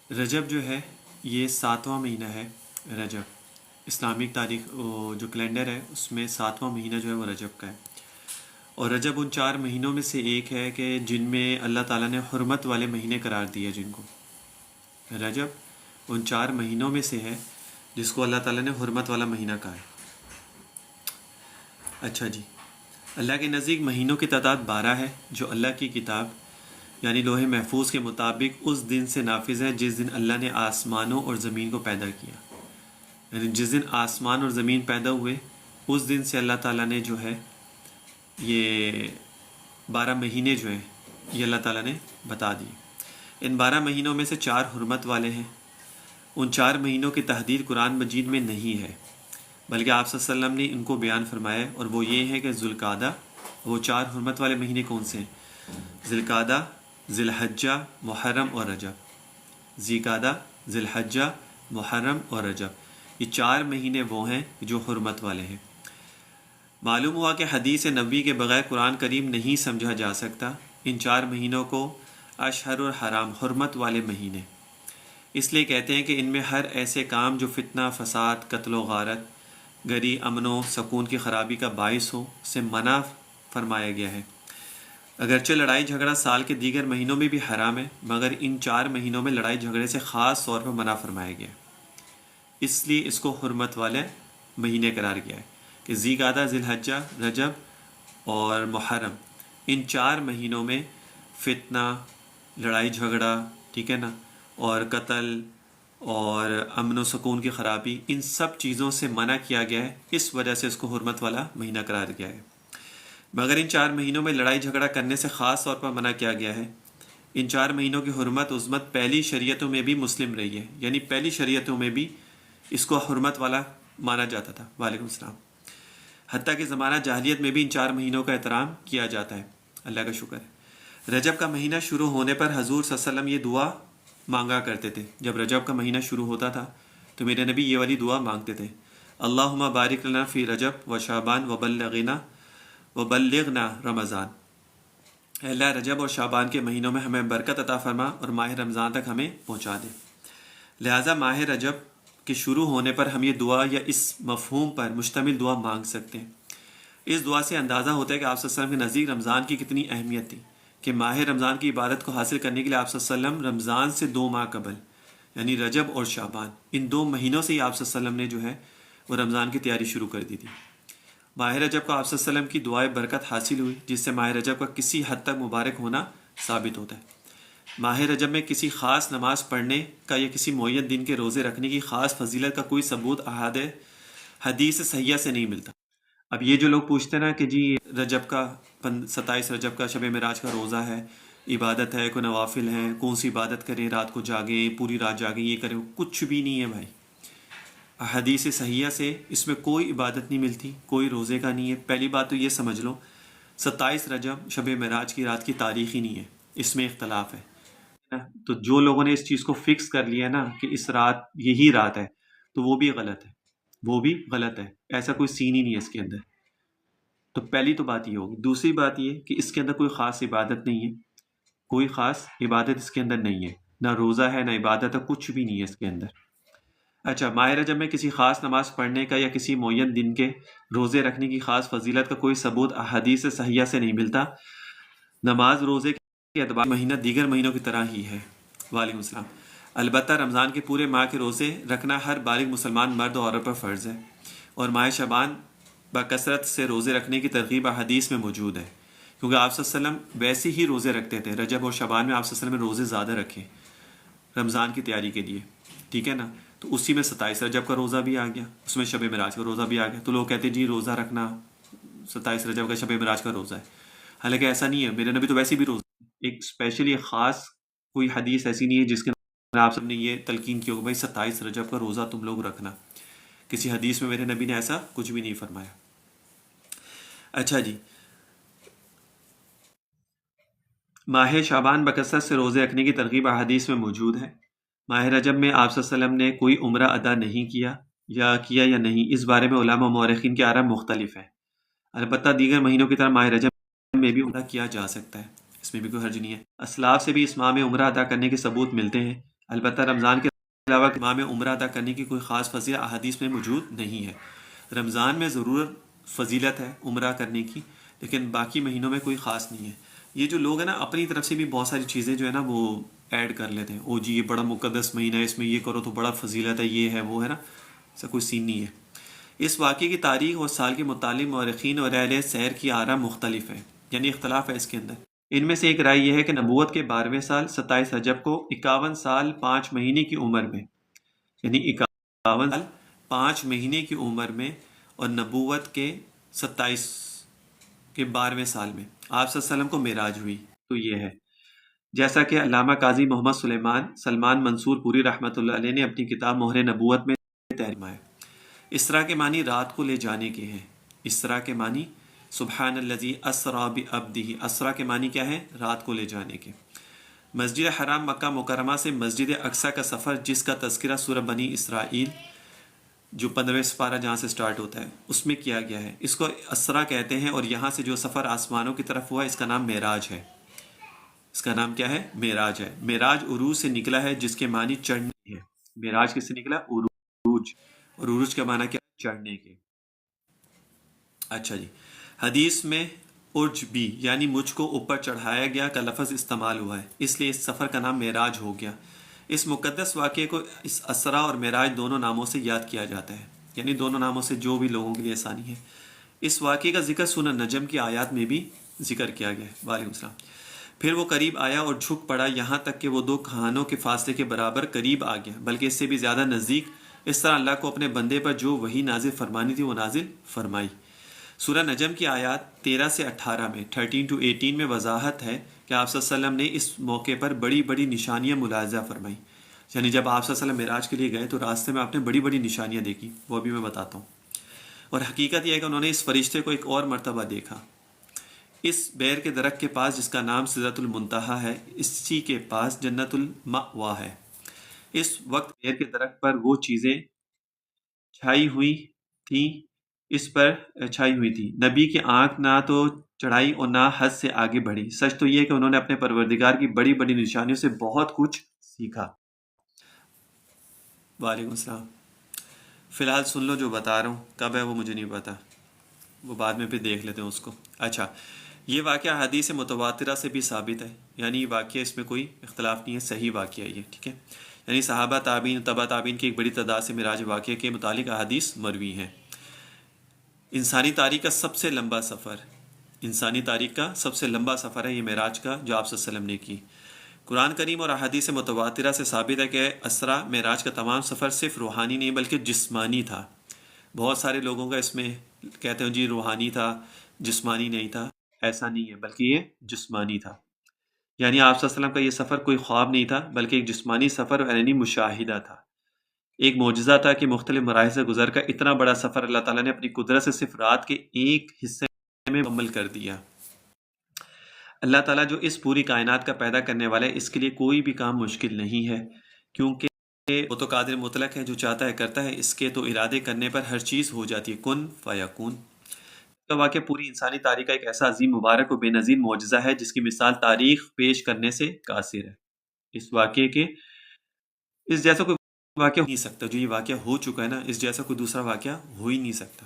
رجب جو ہے یہ 7واں مہینہ ہے۔ رجب اسلامک تاریخ جو کیلنڈر ہے اس میں 7واں مہینہ جو ہے وہ رجب کا ہے، اور رجب ان 4 مہینوں میں سے ایک ہے کہ جن میں اللہ تعالیٰ نے حرمت والے مہینے قرار دیے، جن کو رجب ان 4 مہینوں میں سے ہے جس کو اللہ تعالیٰ نے حرمت والا مہینہ کہا ہے۔ اچھا جی، اللہ کے نزدیک مہینوں کی تعداد 12 ہے، جو اللہ کی کتاب یعنی لوح محفوظ کے مطابق اس دن سے نافذ ہے جس دن اللہ نے آسمانوں اور زمین کو پیدا کیا، یعنی جس دن آسمان اور زمین پیدا ہوئے اس دن سے اللہ تعالیٰ نے جو ہے یہ 12 مہینے جو ہیں یہ اللہ تعالیٰ نے بتا دیے۔ ان 12 مہینوں میں سے 4 حرمت والے ہیں۔ ان 4 مہینوں کی تحدید قرآن مجید میں نہیں ہے، بلکہ آپ صلی اللہ علیہ وسلم نے ان کو بیان فرمایا ہے، اور وہ یہ ہے کہ ذوالقعدہ، وہ 4 حرمت والے مہینے کون سے ہیں؟ ذوالقعدہ، ذی الحجہ، محرم اور رجب۔ ذوالقعدہ، ذی الحجہ، محرم اور رجب، یہ 4 مہینے وہ ہیں جو حرمت والے ہیں۔ معلوم ہوا کہ حدیث نبوی کے بغیر قرآن کریم نہیں سمجھا جا سکتا۔ ان 4 مہینوں کو اشہر الحرام، حرمت والے مہینے اس لیے کہتے ہیں کہ ان میں ہر ایسے کام جو فتنہ، فساد، قتل و غارت گری، امن و سکون کی خرابی کا باعث ہو سے منع فرمایا گیا ہے۔ اگرچہ لڑائی جھگڑا سال کے دیگر مہینوں میں بھی حرام ہے، مگر ان 4 مہینوں میں لڑائی جھگڑے سے خاص طور پر منع فرمایا گیا ہے، اس لیے اس کو حرمت والے مہینے قرار گیا ہے کہ ذوالقعدہ، ذی الحجہ، رجب اور محرم، ان 4 مہینوں میں فتنہ، لڑائی جھگڑا، ٹھیک ہے نا، اور قتل اور امن و سکون کی خرابی، ان سب چیزوں سے منع کیا گیا ہے، اس وجہ سے اس کو حرمت والا مہینہ قرار گیا ہے۔ مگر ان 4 مہینوں میں لڑائی جھگڑا کرنے سے خاص طور پر منع کیا گیا ہے۔ ان 4 مہینوں کی حرمت عظمت پہلی شریعتوں میں بھی مسلم رہی ہے، یعنی پہلی شریعتوں میں بھی اس کو حرمت والا مانا جاتا تھا۔ وعلیکم السلام۔ حتیٰ کہ زمانہ جاہلیت میں بھی ان 4 مہینوں کا احترام کیا جاتا ہے، اللہ کا شکر ہے۔ رجب کا مہینہ شروع ہونے پر حضور صلی اللہ علیہ وسلم یہ دعا مانگا کرتے تھے۔ جب رجب کا مہینہ شروع ہوتا تھا تو میرے نبی یہ والی دعا مانگتے تھے، اللہم بارک لنا فی رجب و شعبان وبلغنا رمضان۔ اے اللہ، رجب اور شعبان کے مہینوں میں ہمیں برکت عطا فرما اور ماہ رمضان تک ہمیں پہنچا دے۔ لہٰذا ماہ رجب کے شروع ہونے پر ہم یہ دعا یا اس مفہوم پر مشتمل دعا مانگ سکتے ہیں۔ اس دعا سے اندازہ ہوتا ہے کہ آپ صلی اللہ علیہ وسلم کے نزدیک رمضان کی کتنی اہمیت تھی، کہ ماہ رمضان کی عبادت کو حاصل کرنے کے لیے آپ صلی اللہ علیہ وسلم رمضان سے 2 ماہ قبل، یعنی رجب اور شعبان، ان 2 مہینوں سے ہی آپ صلی اللہ علیہ وسلم نے جو ہے وہ رمضان کی تیاری شروع کر دی تھی۔ ماہ رجب کو آپ صلی اللہ علیہ وسلم کی دعائے برکت حاصل ہوئی، جس سے ماہ رجب کا کسی حد تک مبارک ہونا ثابت ہوتا ہے۔ ماہ رجب میں کسی خاص نماز پڑھنے کا یا کسی معین دن کے روزے رکھنے کی خاص فضیلت کا کوئی ثبوت حدیث صحیحہ سے نہیں ملتا۔ اب یہ جو لوگ پوچھتے ہیں نا کہ جی رجب کا 27 رجب کا شب معراج کا روزہ ہے، عبادت ہے، کوئی نوافل ہیں، کون سی عبادت کریں، رات کو جاگیں، پوری رات جاگیں، یہ کریں، کچھ بھی نہیں ہے بھائی۔ حدیث صحیحہ سے اس میں کوئی عبادت نہیں ملتی، کوئی روزے کا نہیں ہے۔ پہلی بات تو یہ سمجھ لو 27 رجب شب معراج کی رات کی تاریخ ہی نہیں ہے، اس میں اختلاف ہے۔ تو جو لوگوں نے اس چیز کو فکس کر لیا نا کہ اس رات یہی رات ہے، تو وہ بھی غلط ہے، وہ بھی غلط ہے، ایسا کوئی سین ہی نہیں ہے اس کے اندر۔ تو پہلی تو بات یہ ہوگی۔ دوسری بات یہ کہ اس کے اندر کوئی خاص عبادت نہیں ہے، کوئی خاص عبادت اس کے اندر نہیں ہے، نہ روزہ ہے، نہ عبادت ہے، کچھ بھی نہیں ہے اس کے اندر۔ اچھا، ماہ رجب میں کسی خاص نماز پڑھنے کا یا کسی معین دن کے روزے رکھنے کی خاص فضیلت کا کوئی ثبوت حدیث صحیحہ سے نہیں ملتا۔ نماز روزے کے اعتبار مہینہ دیگر مہینوں کی طرح ہی ہے۔ وعلیکم السلام۔ البتہ رمضان کے پورے ماہ کے روزے رکھنا ہر بالغ مسلمان مرد اور عورت پر فرض ہے، اور ماہ شعبان بکثرت سے روزے رکھنے کی ترغیب حدیث میں موجود ہے، کیونکہ آپ صلی اللہ علیہ وسلم ویسے ہی روزے رکھتے تھے۔ رجب اور شعبان میں آپ صلی اللہ علیہ وسلم نے روزے زیادہ رکھے رمضان کی تیاری کے لیے، ٹھیک ہے نا۔ تو اسی میں 27 رجب کا روزہ بھی آ گیا، اس میں شب معراج کا روزہ بھی آ گیا۔ تو لوگ کہتے ہیں جی روزہ رکھنا 27 رجب کا شب معراج کا روزہ ہے، حالانکہ ایسا نہیں ہے۔ میرے نبی تو ویسے بھی روزہ، ایک اسپیشلی ایک خاص کوئی حدیث ایسی نہیں ہے جس کے اندر آپ سب نے یہ تلقین کی ہوگا بھائی 27 رجب کا روزہ تم لوگ رکھنا۔ کسی حدیث میں میرے نبی نے ایسا کچھ بھی نہیں فرمایا۔ اچھا جی، ماہ شعبان بکثرت سے روزے رکھنے کی ترغیب احادیث میں موجود ہے۔ ماہ رجب میں آپ صلی اللہ علیہ وسلم نے کوئی عمرہ ادا نہیں کیا یا نہیں، اس بارے میں علماء و مورخین کے آراء مختلف ہیں۔ البتہ دیگر مہینوں کی طرح ماہ رجب میں بھی عمرہ کیا جا سکتا ہے، اس میں بھی کوئی حرج نہیں ہے۔ اسلاف سے بھی اس ماہ میں عمرہ ادا کرنے کے ثبوت ملتے ہیں۔ البتہ رمضان کے علاوہ امام عمرہ ادا کرنے کی کوئی خاص فضیلت احادیث میں موجود نہیں ہے۔ رمضان میں ضرور فضیلت ہے عمرہ کرنے کی، لیکن باقی مہینوں میں کوئی خاص نہیں ہے۔ یہ جو لوگ ہیں نا اپنی طرف سے بھی بہت ساری چیزیں جو ہے نا وہ ایڈ کر لیتے ہیں، او جی یہ بڑا مقدس مہینہ ہے، اس میں یہ کرو تو بڑا فضیلت ہے، یہ ہے وہ ہے نا، ایسا کوئی سین نہیں ہے۔ اس واقعے کی تاریخ اور سال کے متعلق مورخین اور اہل سیر کی آراء مختلف ہے، یعنی اختلاف ہے اس کے اندر۔ ان میں سے ایک رائے یہ ہے کہ نبوت کے 12ویں سال 27 رجب کو 51 سال 5 مہینے کی عمر میں، یعنی 51 سال 5 مہینے کی عمر میں، اور نبوت کے 27 کے 12ویں سال میں آپ صلی اللہ علیہ وسلم کو معراج ہوئی۔ تو یہ ہے جیسا کہ علامہ قاضی محمد سلمان منصور پوری رحمۃ اللہ علیہ نے اپنی کتاب مہر نبوت میں تحریر ہے۔ اسرا کے معنی رات کو لے جانے کے ہیں۔ اسرا کے معنی سبحان الذی اسرا بعبدہ، اسرا کے معنی کیا ہے؟ رات کو لے جانے کے۔ مسجد حرام مکہ مکرمہ سے مسجد اقصی کا سفر، جس کا تذکرہ سورہ بنی اسرائیل جو 15ویں سپارہ جہاں سے سٹارٹ ہوتا ہے اس میں کیا گیا ہے، اس کو اسرا کہتے ہیں، اور یہاں سے جو سفر آسمانوں کی طرف ہوا اس کا نام معراج ہے۔ اس کا نام کیا ہے؟ معراج ہے۔ معراج عروج سے نکلا ہے جس کے معنی چڑھنے ہے۔ معراج کس سے نکلا؟ عروج، اور عروج کا معنی کیا؟ چڑھنے کے۔ اچھا جی، حدیث میں عرج بھی یعنی مجھ کو اوپر چڑھایا گیا کا لفظ استعمال ہوا ہے، اس لیے اس سفر کا نام معراج ہو گیا۔ اس مقدس واقعے کو اس اسرا اور معراج دونوں ناموں سے یاد کیا جاتا ہے، یعنی دونوں ناموں سے جو بھی لوگوں کے لیے آسانی ہے۔ اس واقعے کا ذکر سورہ نجم کی آیات میں بھی ذکر کیا گیا ہے۔ وعلیکم السلام۔ پھر وہ قریب آیا اور جھک پڑا، یہاں تک کہ وہ دو کہانوں کے فاصلے کے برابر قریب آ گیا، بلکہ اس سے بھی زیادہ نزدیک۔ اس طرح اللہ کو اپنے بندے پر جو وحی نازل فرمانی تھی وہ نازل فرمائی۔ سورہ نجم کی آیات 13 سے 18 میں 13 to 18 میں وضاحت ہے کہ آپ صلی اللہ علیہ وسلم نے اس موقع پر بڑی بڑی نشانیاں ملاحظہ فرمائی، یعنی جب آپ صلی اللہ علیہ وسلم معراج کے لیے گئے تو راستے میں آپ نے بڑی بڑی نشانیاں دیکھی، وہ بھی میں بتاتا ہوں۔ اور حقیقت یہ ہے کہ انہوں نے اس فرشتے کو ایک اور مرتبہ دیکھا، اس بیر کے درخت کے پاس جس کا نام سدرۃ المنتہا ہے، اسی کے پاس جنت المأوا ہے۔ اس وقت بیر کے درخت پر وہ چیزیں چھائی ہوئی تھیں، اس پر چھائی ہوئی تھی۔ نبی کی آنکھ نہ تو چڑھائی اور نہ حد سے آگے بڑھی۔ سچ تو یہ کہ انہوں نے اپنے پروردگار کی بڑی بڑی نشانیوں سے بہت کچھ سیکھا۔ وعلیکم السلام۔ فی الحال سن لو جو بتا رہا ہوں، کب ہے وہ مجھے نہیں پتا، وہ بعد میں پھر دیکھ لیتے ہیں اس کو۔ اچھا، یہ واقعہ حدیث متواترہ سے بھی ثابت ہے، یعنی یہ واقعہ اس میں کوئی اختلاف نہیں ہے، صحیح واقعہ یہ، ٹھیک ہے۔ یعنی صحابہ تابعین تبع تابعین کی ایک بڑی تعداد سے معراج واقعے کے متعلق احادیث مروی ہیں۔ انسانی تاریخ کا سب سے لمبا سفر، انسانی تاریخ کا سب سے لمبا سفر ہے یہ معراج کا جو آپ صلی اللہ علیہ وسلم نے کی۔ قرآن کریم اور احادیث متواترہ سے ثابت ہے کہ اسرا معراج کا تمام سفر صرف روحانی نہیں بلکہ جسمانی تھا۔ بہت سارے لوگوں کا اس میں کہتے ہیں جی روحانی تھا، جسمانی نہیں تھا، ایسا نہیں ہے، بلکہ یہ جسمانی تھا۔ یعنی آپ صلی اللہ علیہ وسلم کا یہ سفر کوئی خواب نہیں تھا بلکہ ایک جسمانی سفر اور عینی مشاہدہ تھا۔ ایک معجزہ تھا کہ مختلف مراحل سے گزر کر اتنا بڑا سفر اللہ تعالیٰ نے اپنی قدرت سے صرف رات کے ایک حصے میں مکمل کر دیا۔ اللہ تعالیٰ جو اس پوری کائنات کا پیدا کرنے والا ہے، اس کے لیے کوئی بھی کام مشکل نہیں ہے، کیونکہ وہ تو قادر مطلق ہے، جو چاہتا ہے کرتا ہے، اس کے تو ارادے کرنے پر ہر چیز ہو جاتی ہے، کن فیکون۔ کا واقعہ پوری انسانی تاریخ کا ایک ایسا عظیم مبارک و بے نظیر معجزہ ہے جس کی مثال تاریخ پیش کرنے سے قاصر ہے۔ اس واقعے کے اس جیسا کوئی واقعہ ہو نہیں سکتا، جو یہ واقعہ ہو چکا ہے نا، اس جیسا کوئی دوسرا واقعہ ہو ہی نہیں سکتا۔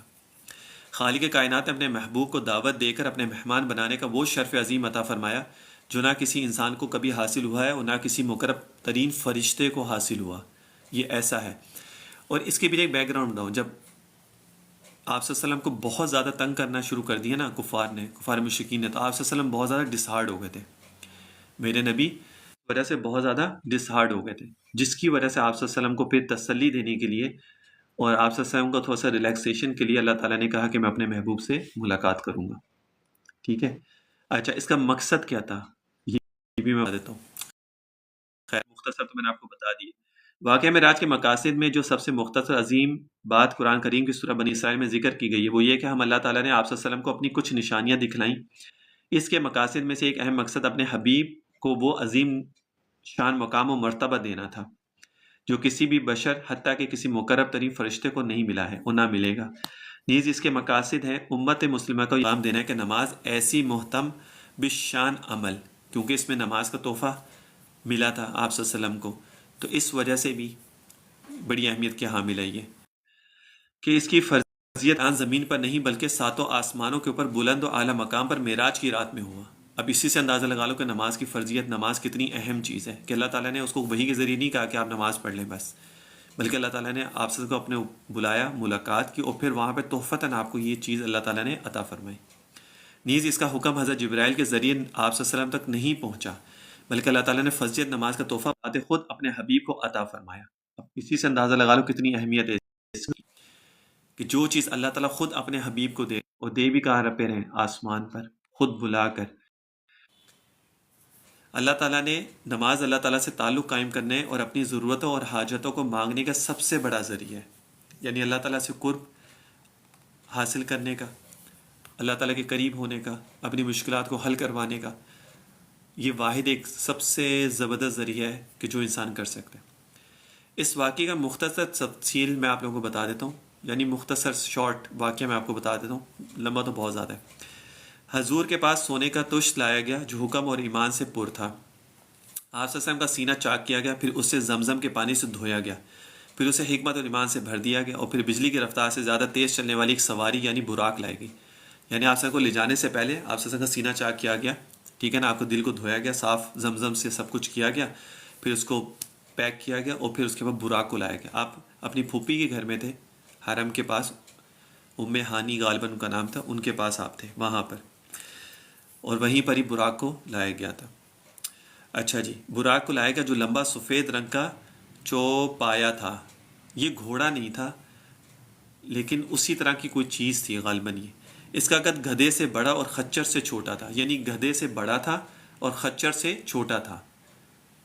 خالق کائنات نے اپنے محبوب کو دعوت دے کر اپنے مہمان بنانے کا وہ شرف عظیم عطا فرمایا جو نہ کسی انسان کو کبھی حاصل ہوا ہے اور نہ کسی مقرب ترین فرشتے کو حاصل ہوا۔ یہ ایسا ہے، اور اس کے بھی ایک بیک گراؤنڈ بتاؤں۔ جب آپ صلی اللہ علیہ وسلم کو بہت زیادہ تنگ کرنا شروع کر دیا نا کفار مشرکین نے، تو آپ صلی اللہ علیہ وسلم بہت زیادہ ڈس ہارڈ ہو گئے تھے، میرے نبی وجہ سے بہت زیادہ ڈس ہارڈ ہو گئے تھے، جس کی وجہ سے آپ صلی اللہ علیہ وسلم کو پھر تسلی دینے کے لیے اور آپ صلی اللہ علیہ وسلم کو تھوڑا سا ریلیکسیشن کے لیے اللہ تعالیٰ نے کہا کہ میں اپنے محبوب سے ملاقات کروں گا، ٹھیک ہے۔ اچھا، اس کا مقصد کیا تھا یہ بھی میں بتا دیتا ہوں، خیر مختصر تو میں نے آپ کو بتا دی۔ واقعہ معراج کے مقاصد میں جو سب سے مختصر عظیم بات قرآن کریم کی سورہ بنی اسرائیل میں ذکر کی گئی ہے وہ یہ کہ ہم اللہ تعالیٰ نے آپ صلی اللہ علیہ وسلم کو اپنی کچھ نشانیاں دکھلائیں۔ اس کے مقاصد میں سے ایک اہم مقصد اپنے حبیب کو وہ عظیم شان مقام و مرتبہ دینا تھا جو کسی بھی بشر حتیٰ کہ کسی مقرب ترین فرشتے کو نہیں ملا ہے اور نہ ملے گا۔ نیز اس کے مقاصد ہیں امت مسلمہ کو پیغام دینا ہے کہ نماز ایسی محتم بشان عمل، کیونکہ اس میں نماز کا تحفہ ملا تھا آپ صلی اللہ علیہ وسلم کو، تو اس وجہ سے بھی بڑی اہمیت کے حامل ہے یہ کہ اس کی فرضیت آن زمین پر نہیں بلکہ ساتوں آسمانوں کے اوپر بلند و اعلیٰ مقام پر معراج کی رات میں ہوا. اب اسی سے اندازہ لگا لو کہ نماز کی فرضیت، نماز کتنی اہم چیز ہے کہ اللہ تعالیٰ نے اس کو وحی کے ذریعے نہیں کہا کہ آپ نماز پڑھ لیں بس، بلکہ اللہ تعالیٰ نے آپ سے کو اپنے بلایا، ملاقات کی، اور پھر وہاں پہ تحفتاً آپ کو یہ چیز اللہ تعالیٰ نے عطا فرمائی. نیز اس کا حکم حضرت جبرائیل کے ذریعے آپ صلی اللہ علیہ وسلم تک نہیں پہنچا، بلکہ اللہ تعالیٰ نے فرضیت نماز کا تحفہ بات خود اپنے حبیب کو عطا فرمایا. اب اسی سے اندازہ لگا لو کتنی اہمیت ہے اس کی کہ جو چیز اللہ تعالیٰ خود اپنے حبیب کو دے، اور دے بھی کہاں پہ رہے، آسمان پر خود بلا کر. اللہ تعالیٰ نے نماز اللہ تعالیٰ سے تعلق قائم کرنے اور اپنی ضرورتوں اور حاجتوں کو مانگنے کا سب سے بڑا ذریعہ ہے، یعنی اللہ تعالیٰ سے قرب حاصل کرنے کا، اللہ تعالیٰ کے قریب ہونے کا، اپنی مشکلات کو حل کروانے کا. یہ واحد ایک سب سے زبردست ذریعہ ہے کہ جو انسان کر سکتے ہیں. اس واقعے کا مختصر تفصیل میں آپ لوگوں کو بتا دیتا ہوں، یعنی مختصر شارٹ واقعہ میں آپ کو بتا دیتا ہوں، لمبا تو بہت زیادہ ہے. حضور کے پاس سونے کا تشت لایا گیا جو حکم اور ایمان سے پر تھا. آپ صلی اللہ علیہ وسلم کا سینہ چاک کیا گیا، پھر اسے زمزم کے پانی سے دھویا گیا، پھر اسے حکمت اور ایمان سے بھر دیا گیا، اور پھر بجلی کی رفتار سے زیادہ تیز چلنے والی ایک سواری یعنی براق لائی گئی. یعنی آپ صلی اللہ علیہ وسلم کو لے جانے سے پہلے آپ صلی اللہ علیہ وسلم کا سینہ چاک کیا گیا، ٹھیک ہے نا، آپ کو دل کو دھویا گیا، صاف زمزم سے سب کچھ کیا گیا، پھر اس کو پیک کیا گیا، اور پھر اس کے بعد براق کو لایا گیا. آپ اپنی پھوپھی کے گھر میں تھے، حرم کے پاس، ام ہانی غالباً ان کا نام تھا، ان کے پاس آپ تھے وہاں پر، اور وہیں پر ہی براق کو لایا گیا تھا. اچھا جی، براق کو لایا گیا جو لمبا سفید رنگ کا چوپایا تھا. یہ گھوڑا نہیں تھا لیکن اسی طرح کی کوئی چیز تھی غالباً. یہ اس کا قد گدھے سے بڑا اور خچر سے چھوٹا تھا، یعنی گدھے سے بڑا تھا اور خچر سے چھوٹا تھا.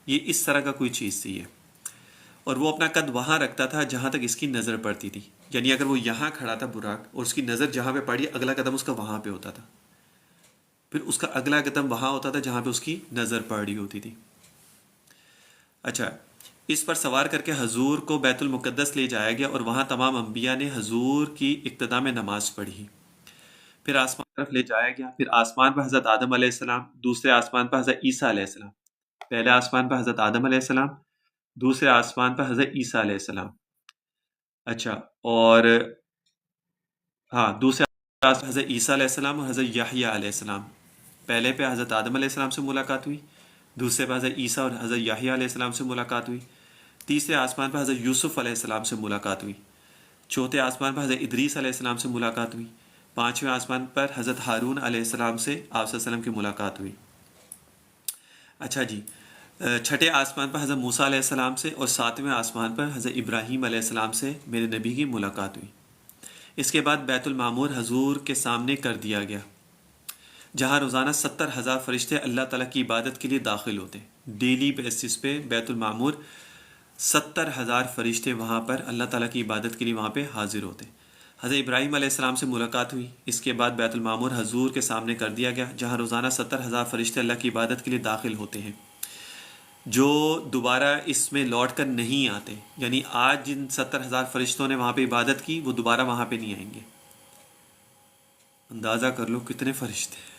یہ اس طرح کا کوئی چیز تھی یہ، اور وہ اپنا قد وہاں رکھتا تھا جہاں تک اس کی نظر پڑتی تھی. یعنی اگر وہ یہاں کھڑا تھا براق اور اس کی نظر جہاں پہ پڑی، اگلا قدم اس کا وہاں پہ ہوتا تھا، پھر اس کا اگلا قدم وہاں ہوتا تھا جہاں پہ اس کی نظر پڑ رہی ہوتی تھی. اچھا، اس پر سوار کر کے حضور کو بیت المقدس لے جایا گیا، اور وہاں تمام انبیاء نے حضور کی اقتداء میں نماز پڑھی. پھر آسمان طرف لے جایا گیا، پھر آسمان پر حضرت آدم علیہ السلام، دوسرے آسمان پر حضرت عیسیٰ علیہ السلام. پہلے آسمان پر حضرت آدم علیہ السلام، دوسرے آسمان پر حضرت عیسیٰ علیہ السلام. اچھا، اور ہاں، دوسرے آسمان پر حضرت عیسیٰ علیہ السلام اور حضرت یحییٰ علیہ السلام. پہلے پہ حضرت آدم علیہ السلام سے ملاقات ہوئی، دوسرے پہ حضرت عیسیٰ اور حضرت یحییٰ علیہ السلام سے ملاقات ہوئی، تیسرے آسمان پر حضرت یوسف علیہ السلام سے ملاقات ہوئی، چوتھے آسمان پر حضرت ادریس علیہ السلام سے ملاقات ہوئی، پانچویں آسمان پر حضرت ہارون علیہ السلام سے آپ صلی اللہ علیہ وسلم کی ملاقات ہوئی. اچھا جی، چھٹے آسمان پر حضرت موسیٰ علیہ السلام سے، اور ساتویں آسمان پر حضرت ابراہیم علیہ السلام سے میرے نبی کی ملاقات ہوئی. اس کے بعد بیت المعمور حضور کے سامنے کر دیا گیا، جہاں روزانہ 70,000 فرشتے اللہ تعالیٰ کی عبادت کے لیے داخل ہوتے. ڈیلی بیسس پہ بیت المعمور 70,000 فرشتے وہاں پر اللہ تعالیٰ کی عبادت کے لیے وہاں پہ حاضر ہوتے. حضرت ابراہیم علیہ السلام سے ملاقات ہوئی. اس کے بعد بیت المعمور حضور کے سامنے کر دیا گیا، جہاں روزانہ 70,000 فرشتے اللہ کی عبادت کے لیے داخل ہوتے ہیں، جو دوبارہ اس میں لوٹ کر نہیں آتے. یعنی آج جن 70,000 فرشتوں نے وہاں پہ عبادت کی، وہ دوبارہ وہاں پہ نہیں آئیں گے. اندازہ کر لو کتنے فرشتے ہیں،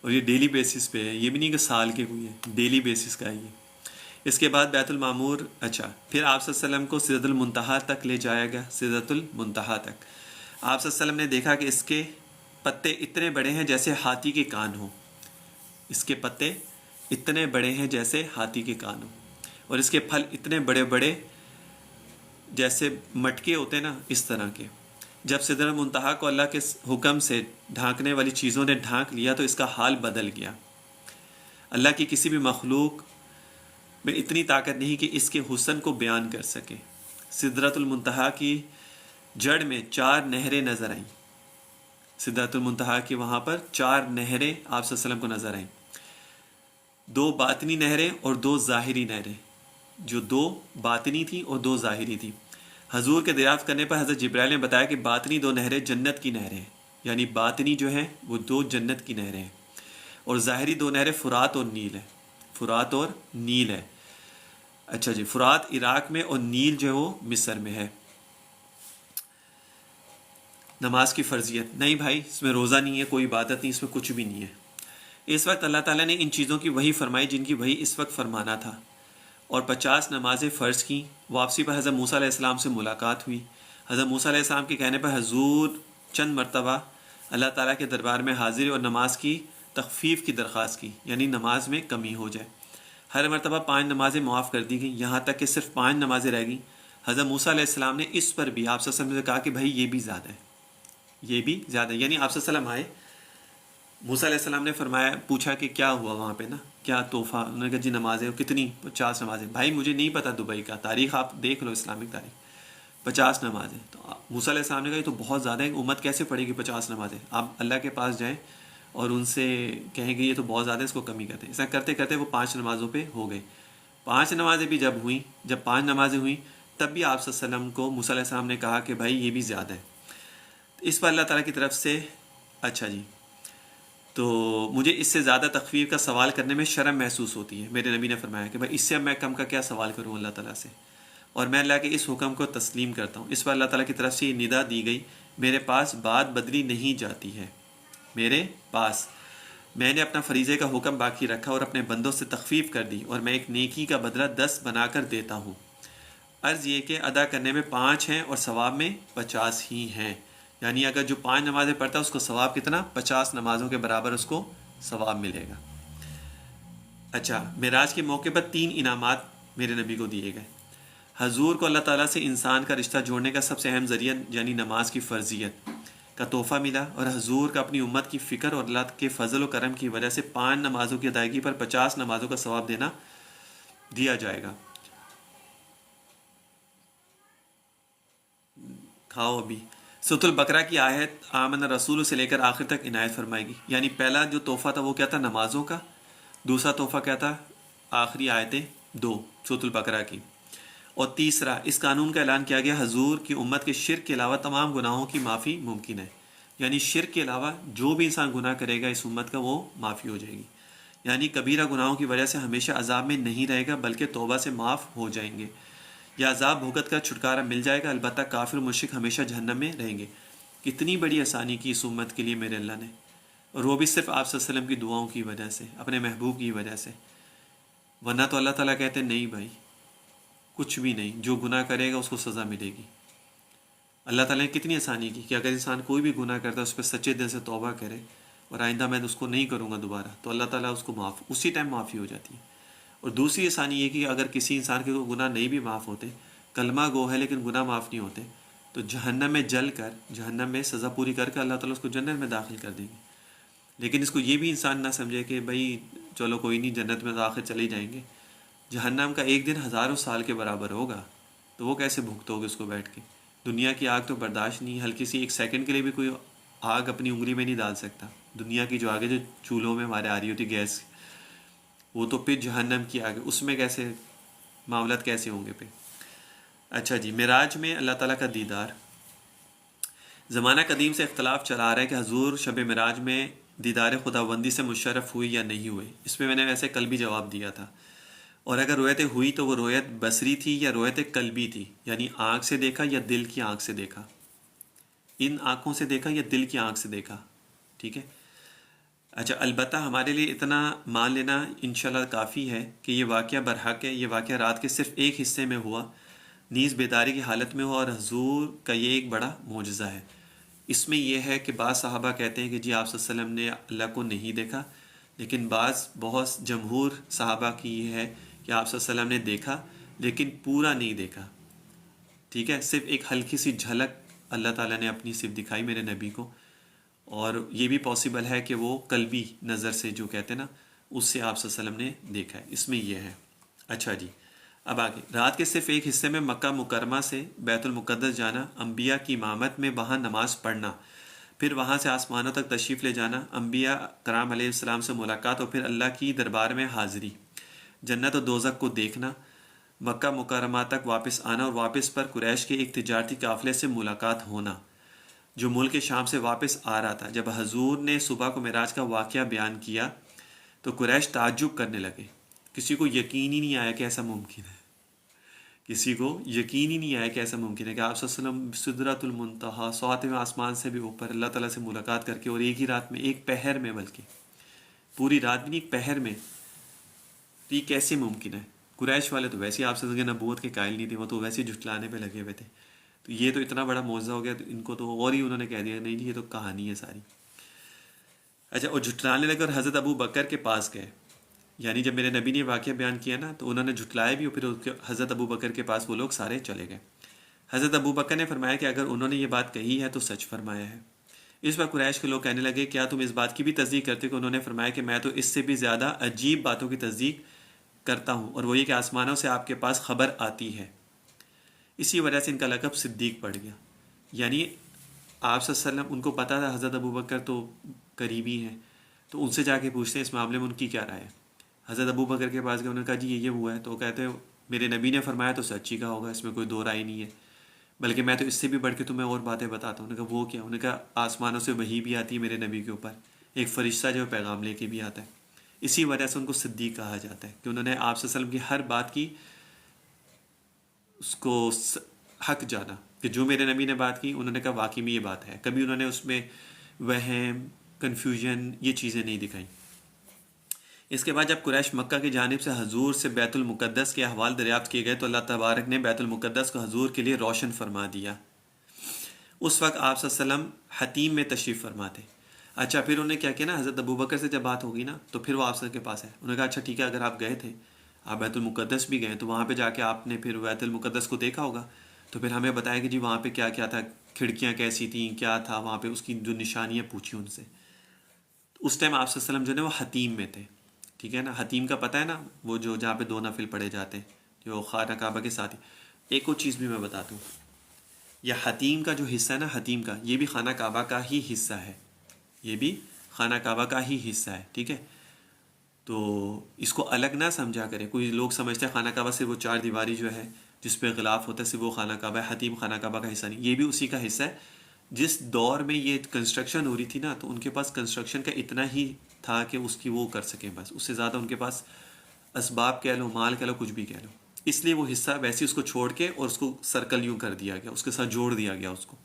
اور یہ ڈیلی بیسس پہ ہے، یہ بھی نہیں کہ سال کے کوئی ہے، ڈیلی بیسس کا ہے یہ. اس کے بعد بیت المعمور، اچھا، پھر آپ صلی اللہ علیہ وسلم کو سدرۃ المنتہا تک لے جایا گیا. سدرۃ المنتہا تک آپ صلی اللہ علیہ وسلم نے دیکھا کہ اس کے پتے اتنے بڑے ہیں جیسے ہاتھی کے کان ہوں. اس کے پتے اتنے بڑے ہیں جیسے ہاتھی کے کان ہوں، اور اس کے پھل اتنے بڑے بڑے جیسے مٹکے ہوتے ہیں نا، اس طرح کے. جب سدرۃ المنتہا کو اللہ کے حکم سے ڈھانکنے والی چیزوں نے ڈھانک لیا تو اس کا حال بدل گیا. اللہ کی کسی بھی مخلوق میں اتنی طاقت نہیں کہ اس کے حسن کو بیان کر سکے. سدرۃ المنتہا کی جڑ میں 4 نہریں نظر آئیں. سدرۃ المنتہا کی وہاں پر 4 نہریں آپ صلی اللہ علیہ وسلم کو نظر آئیں، 2 باطنی نہریں اور 2 ظاہری نہریں، جو 2 باطنی تھیں اور 2 ظاہری تھیں. حضور کے دریافت کرنے پر حضرت جبرائیل نے بتایا کہ باطنی 2 نہریں جنت کی نہریں ہیں، یعنی باطنی جو ہیں وہ 2 جنت کی نہریں ہیں، اور ظاہری 2 نہریں فرات اور نیل ہیں. فرات اور نیل ہے. اچھا جی، فرات عراق میں اور نیل جو ہے وہ مصر میں ہے. نماز کی فرضیت نہیں بھائی، اس میں روزہ نہیں ہے، کوئی عبادت نہیں، اس میں کچھ بھی نہیں ہے. اس وقت اللہ تعالیٰ نے ان چیزوں کی وحی فرمائی جن کی وحی اس وقت فرمانا تھا، اور 50 نمازیں فرض کیں۔ واپسی پر حضرت موسیٰ علیہ السلام سے ملاقات ہوئی۔ حضرت موسیٰ علیہ السلام کے کہنے پر حضور چند مرتبہ اللہ تعالیٰ کے دربار میں حاضری اور نماز کی تخفیف کی درخواست کی، یعنی نماز میں کمی ہو جائے۔ ہر مرتبہ 5 نمازیں معاف کر دی گئیں، یہاں تک کہ صرف 5 نمازیں رہ گئیں۔ حضرت موسیٰ علیہ السلام نے اس پر بھی آپ صلی اللہ علیہ وسلم سے کہا کہ بھائی یہ بھی زیادہ ہے، یہ بھی زیادہ ہے۔ یعنی آپ صلی اللہ علیہ وسلم آئے، موسیٰ علیہ السلام نے فرمایا، پوچھا کہ کیا ہوا وہاں پہ نا، کیا تحفہ؟ انہوں نے کہا جی نمازیں کتنی؟ 50 نمازیں۔ بھائی مجھے نہیں پتہ دبئی کا تاریخ، آپ دیکھ لو اسلامک تاریخ، 50 نمازیں۔ تو موسیٰ علیہ السلام نے کہا یہ تو بہت زیادہ ہے، امت کیسے پڑھے گی 50 نمازیں؟ آپ اللہ کے پاس جائیں اور ان سے کہیں گے یہ تو بہت زیادہ ہے، اس کو کمی کرتے ہیں۔ ایسا کرتے کرتے وہ 5 نمازوں پہ ہو گئے۔ 5 نمازیں بھی جب ہوئیں، جب 5 نمازیں ہوئیں تب بھی آپ صلی اللہ علیہ وسلم کو موسیٰ علیہ السلام نے کہا کہ بھائی یہ بھی زیادہ ہے۔ اس پر اللہ تعالیٰ کی طرف سے اچھا جی، تو مجھے اس سے زیادہ تخفیف کا سوال کرنے میں شرم محسوس ہوتی ہے۔ میرے نبی نے فرمایا کہ بھائی اس سے اب میں کم کا کیا سوال کروں اللہ تعالیٰ سے، اور میں اللہ کے اس حکم کو تسلیم کرتا ہوں۔ اس پر اللہ تعالیٰ کی طرف سے یہ ندا دی گئی، میرے پاس بات بدلی نہیں جاتی ہے، میرے پاس میں نے اپنا فریضے کا حکم باقی رکھا اور اپنے بندوں سے تخفیف کر دی، اور میں ایک نیکی کا بدلہ 10 بنا کر دیتا ہوں۔ عرض یہ کہ ادا کرنے میں 5 ہیں اور ثواب میں 50 ہی ہیں، یعنی اگر جو 5 نمازیں پڑھتا ہے اس کو ثواب کتنا؟ 50 نمازوں کے برابر اس کو ثواب ملے گا۔ اچھا، معراج کے موقع پر 3 انعامات میرے نبی کو دیے گئے۔ حضور کو اللہ تعالیٰ سے انسان کا رشتہ جوڑنے کا سب سے اہم ذریعہ یعنی نماز کی فرضیت کا تحفہ ملا، اور حضور کا اپنی امت کی فکر اور اللہ کے فضل و کرم کی وجہ سے 5 نمازوں کی ادائیگی پر 50 نمازوں کا ثواب دیا جائے گا۔ کھاؤ ابھی۔ سورۃ البقرہ کی آیت آمن رسول سے لے کر آخر تک عنایت فرمائے گی، یعنی پہلا جو تحفہ تھا وہ کیا تھا؟ نمازوں کا۔ دوسرا تحفہ کیا تھا؟ آخری آیتیں 2 سورۃ البقرہ کی۔ اور تیسرا اس قانون کا اعلان کیا گیا حضور کی امت کے شرک کے علاوہ تمام گناہوں کی معافی ممکن ہے، یعنی شرک کے علاوہ جو بھی انسان گناہ کرے گا اس امت کا وہ معافی ہو جائے گی، یعنی کبیرہ گناہوں کی وجہ سے ہمیشہ عذاب میں نہیں رہے گا بلکہ توبہ سے معاف ہو جائیں گے، یا عذاب بھگت کا چھٹکارا مل جائے گا، البتہ کافر مشرک ہمیشہ جہنم میں رہیں گے۔ کتنی بڑی آسانی کی اس امت کے لیے میرے اللہ نے، اور وہ بھی صرف آپ صلی اللہ علیہ وسلم کی دعاؤں کی وجہ سے، اپنے محبوب کی وجہ سے، ورنہ تو اللہ تعالیٰ کہتے نہیں بھائی کچھ بھی نہیں، جو گناہ کرے گا اس کو سزا ملے گی۔ اللہ تعالیٰ نے کتنی آسانی کی کہ اگر انسان کوئی بھی گناہ کرتا ہے اس پہ سچے دل سے توبہ کرے اور آئندہ میں اس کو نہیں کروں گا دوبارہ، تو اللہ تعالیٰ اس کو اسی ٹائم معافی ہو جاتی ہے۔ اور دوسری آسانی یہ کہ اگر کسی انسان کے گناہ نہیں بھی معاف ہوتے، کلمہ گو ہے لیکن گناہ معاف نہیں ہوتے، تو جہنم میں جل کر، جہنم میں سزا پوری کر کے اللہ تعالیٰ اس کو جنت میں داخل کر دیں گے۔ لیکن اس کو یہ بھی انسان نہ سمجھے کہ بھائی چلو کوئی نہیں، جنت میں تو آخر چلے جائیں گے، جہنم کا ایک دن 1000 سال کے برابر ہوگا، تو وہ کیسے بھگتو گے اس کو بیٹھ کے؟ دنیا کی آگ تو برداشت نہیں، ہلکی سی 1 سیکنڈ کے لیے بھی کوئی آگ اپنی انگلی میں نہیں ڈال سکتا۔ دنیا کی جو آگے جو چولہوں میں ہمارے آ رہی ہوتی گیس، وہ تو پھر جہنم کی آگ، اس میں کیسے معاملات کیسے ہوں گے پہ؟ اچھا جی، معراج میں اللہ تعالیٰ کا دیدار۔ زمانہ قدیم سے اختلاف چلا آ رہا ہے کہ حضور شب معراج میں دیدار خداوندی سے مشرف ہوئی یا نہیں ہوئے۔ اس میں نے ویسے کل بھی جواب دیا تھا، اور اگر رویت ہوئی تو وہ رویت بصری تھی یا رویت قلبی تھی، یعنی آنکھ سے دیکھا یا دل کی آنکھ سے دیکھا، ان آنکھوں سے دیکھا یا دل کی آنکھ سے دیکھا، ٹھیک ہے۔ اچھا، البتہ ہمارے لیے اتنا مان لینا انشاءاللہ کافی ہے کہ یہ واقعہ برحق ہے، یہ واقعہ رات کے صرف ایک حصے میں ہوا، نیز بیداری کی حالت میں ہوا، اور حضور کا یہ ایک بڑا معجزہ ہے۔ اس میں یہ ہے کہ بعض صحابہ کہتے ہیں کہ جی آپ صلی اللہ علیہ وسلم نے اللہ کو نہیں دیکھا، لیکن بہت جمہور صحابہ کی یہ ہے کہ آپ صلی اللہ علیہ وسلم نے دیکھا لیکن پورا نہیں دیکھا، ٹھیک ہے، صرف ایک ہلکی سی جھلک اللہ تعالیٰ نے اپنی صرف دکھائی میرے نبی کو، اور یہ بھی پاسبل ہے کہ وہ قلبی نظر سے جو کہتے ہیں نا، اس سے آپ صلی اللہ علیہ وسلم نے دیکھا ہے، اس میں یہ ہے۔ اچھا جی، اب آگے رات کے صرف ایک حصے میں مکہ مکرمہ سے بیت المقدس جانا، انبیاء کی امامت میں وہاں نماز پڑھنا، پھر وہاں سے آسمانوں تک تشریف لے جانا، انبیاء کرام علیہ السلام سے ملاقات، اور پھر اللہ کی دربار میں حاضری، جنت و دوزخ کو دیکھنا، مکہ مکرمہ تک واپس آنا، اور واپس پر قریش کے ایک تجارتی قافلے سے ملاقات ہونا جو ملک شام سے واپس آ رہا تھا۔ جب حضور نے صبح کو معراج کا واقعہ بیان کیا تو قریش تعجب کرنے لگے، کسی کو یقین ہی نہیں آیا کہ ایسا ممکن ہے، کسی کو یقین ہی نہیں آیا کہ ایسا ممکن ہے کہ آپ صلی اللہ علیہ وسلم سدرۃ المنتہا، 7ویں آسمان سے بھی اوپر اللہ تعالیٰ سے ملاقات کر کے، اور ایک ہی رات میں، ایک پہر میں، بلکہ پوری رات بھی نہیں، ایک پہر میں، تو یہ کیسے ممکن ہے؟ قریش والے تو ویسے ہی آپ سے نبوت کے قائل نہیں تھے، وہ تو ویسے ہی جھٹلانے پہ لگے ہوئے تھے. تو یہ تو اتنا بڑا معجزہ ہو گیا، تو ان کو تو اور ہی انہوں نے کہہ دیا نہیں جی یہ تو کہانی ہے ساری. اچھا، اور جھٹلانے لگے اور حضرت ابو بکر کے پاس گئے. یعنی جب میرے نبی نے یہ واقعہ بیان کیا نا تو انہوں نے جھٹلایا بھی، اور پھر حضرت ابو بکر کے پاس وہ لوگ سارے چلے گئے. حضرت ابو بکر نے فرمایا کہ اگر انہوں نے یہ بات کہی ہے تو سچ فرمایا ہے. اس وقت قریش کے لوگ کہنے لگے کیا تم اس بات کی بھی تصدیق کرتے کہ انہوں نے فرمایا کہ میں تو اس سے بھی زیادہ عجیب باتوں کی تصدیق کرتا ہوں، اور وہ یہ کہ آسمانوں سے آپ کے پاس خبر آتی ہے. اسی وجہ سے ان کا لقب صدیق پڑ گیا. یعنی آپ صلی اللہ علیہ وسلم ان کو پتہ تھا حضرت ابو بکر تو قریبی ہیں، تو ان سے جا کے پوچھتے ہیں اس معاملے میں ان کی کیا رائے ہے. حضرت ابو بکر کے پاس گئے، انہوں نے کہا جی یہ ہوا ہے، تو وہ کہتے ہیں میرے نبی نے فرمایا تو سچ ہی کا ہوگا، اس میں کوئی دو رائے نہیں ہے، بلکہ میں تو اس سے بھی بڑھ کے تمہیں اور باتیں بتاتا ہوں. انہوں نے کہا وہ کیا؟ انہوں نے کہا آسمانوں سے وحی بھی آتی ہے میرے نبی کے اوپر، ایک فرشتہ جو پیغام لے کے بھی آتا ہے. اسی وجہ سے ان کو صدیق کہا جاتا ہے کہ انہوں نے آپ صلی اللہ علیہ وسلم کی ہر بات کی اس کو حق جانا، کہ جو میرے نبی نے بات کی انہوں نے کہا واقعی میں یہ بات ہے. کبھی انہوں نے اس میں وہم، کنفیوژن، یہ چیزیں نہیں دکھائیں. اس کے بعد جب قریش مکہ کی جانب سے حضور سے بیت المقدس کے احوال دریافت کیے گئے تو اللہ تبارک نے بیت المقدس کو حضور کے لیے روشن فرما دیا. اس وقت آپ صلی اللہ علیہ وسلم حتیم میں تشریف فرما تھے. اچھا، پھر انہوں نے کیا کیا نا، حضرت ابو بکر سے جب بات ہوگی نا تو پھر وہ آپ کے پاس ہے. انہوں نے کہا اچھا ٹھیک ہے، اگر آپ گئے تھے، آپ بیت المقدس بھی گئے، تو وہاں پہ جا کے آپ نے پھر بیت المقدس کو دیکھا ہوگا، تو پھر ہمیں بتایا کہ جی وہاں پہ کیا کیا تھا، کھڑکیاں کیسی تھیں، کیا تھا وہاں پہ، اس کی جو نشانیاں پوچھی ان سے. اس ٹائم آپ صلی اللہ علیہ وسلم جو ہے وہ حتیم میں تھے. ٹھیک ہے نا، حتیم کا پتہ ہے نا، وہ جو جہاں پہ 2 نفل پڑھے جاتے ہیں، جو خانہ کعبہ کے ساتھ ہی. ایک اور چیز بھی میں بتاتا ہوں، یہ حتیم کا جو حصہ ہے نا، حتیم کا، یہ بھی خانہ کعبہ کا ہی حصہ ہے، یہ بھی خانہ کعبہ کا ہی حصہ ہے. ٹھیک ہے، تو اس کو الگ نہ سمجھا کرے. کوئی لوگ سمجھتے ہیں خانہ کعبہ سے وہ 4 دیواری جو ہے جس پہ غلاف ہوتا ہے صرف وہ خانہ کعبہ ہے، حتیم خانہ کعبہ کا حصہ نہیں، یہ بھی اسی کا حصہ ہے. جس دور میں یہ کنسٹرکشن ہو رہی تھی نا تو ان کے پاس کنسٹرکشن کا اتنا ہی تھا کہ اس کی وہ کر سکیں، بس اس سے زیادہ ان کے پاس اسباب کہہ لو، مال کہہ لو، کچھ بھی کہہ لو. اس لیے وہ حصہ ویسے اس کو چھوڑ کے اور اس کو سرکل یوں کر دیا گیا، اس کے ساتھ جوڑ دیا گیا اس کو.